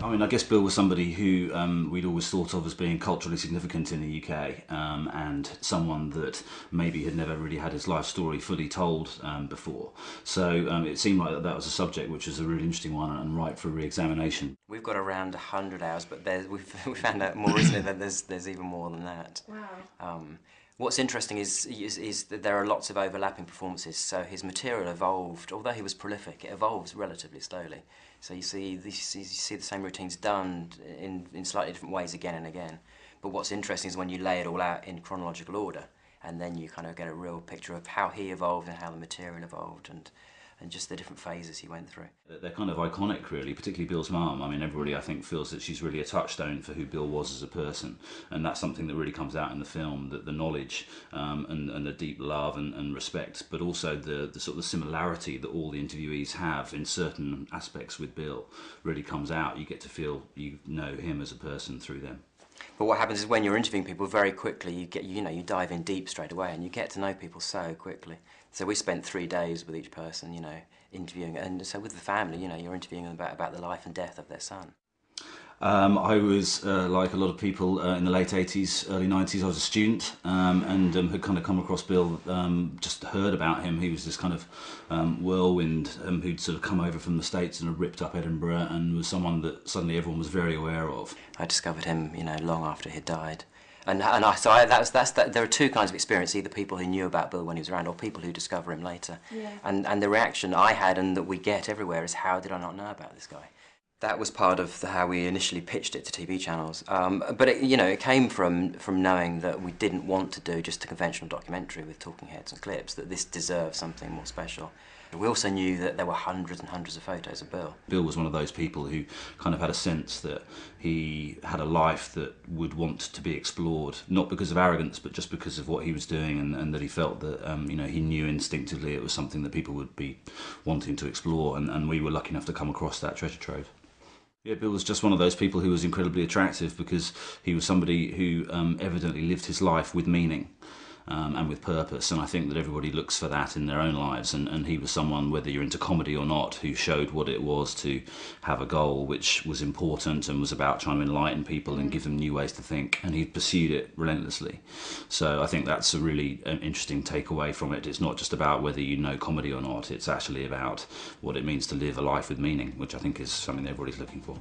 I mean, I guess Bill was somebody who we'd always thought of as being culturally significant in the UK, and someone that maybe had never really had his life story fully told before. So it seemed like that was a subject which was a really interesting one and ripe for re-examination. We've got around 100 hours, but we found out more recently that there's even more than that. Wow. What's interesting is that there are lots of overlapping performances, so his material evolved. Although he was prolific, it evolves relatively slowly. So you see the same routines done in slightly different ways again and again. But what's interesting is when you lay it all out in chronological order, and then you kind of get a real picture of how he evolved and how the material evolved, and just the different phases he went through. They're kind of iconic, really, particularly Bill's mum. I mean, everybody, I think, feels that she's really a touchstone for who Bill was as a person, and that's something that really comes out in the film, that the knowledge and the deep love and respect, but also the sort of similarity that all the interviewees have in certain aspects with Bill really comes out. You get to feel you know him as a person through them. But what happens is when you're interviewing people, very quickly you dive in deep straight away, and you get to know people so quickly. So we spent 3 days with each person, interviewing, and so with the family, you're interviewing them about the life and death of their son. I was, like a lot of people in the late 80s, early 90s, I was a student and had kind of come across Bill, just heard about him. He was this kind of whirlwind who'd sort of come over from the States and had ripped up Edinburgh, and was someone that suddenly everyone was very aware of. I discovered him, long after he'd died. There are two kinds of experience, either people who knew about Bill when he was around or people who discover him later. Yeah. And the reaction I had and that we get everywhere is, how did I not know about this guy? That was part of how we initially pitched it to TV channels. But it came from knowing that we didn't want to do just a conventional documentary with talking heads and clips, that this deserved something more special. We also knew that there were hundreds and hundreds of photos of Bill. Bill was one of those people who kind of had a sense that he had a life that would want to be explored, not because of arrogance, but just because of what he was doing, and that he felt that he knew instinctively it was something that people would be wanting to explore, and we were lucky enough to come across that treasure trove. Yeah, Bill was just one of those people who was incredibly attractive because he was somebody who evidently lived his life with meaning and with purpose, and I think that everybody looks for that in their own lives, and he was someone, whether you're into comedy or not, who showed what it was to have a goal which was important and was about trying to enlighten people and give them new ways to think, and he pursued it relentlessly. So I think that's a really interesting takeaway from it. It's not just about whether you know comedy or not, it's actually about what it means to live a life with meaning, which I think is something everybody's looking for.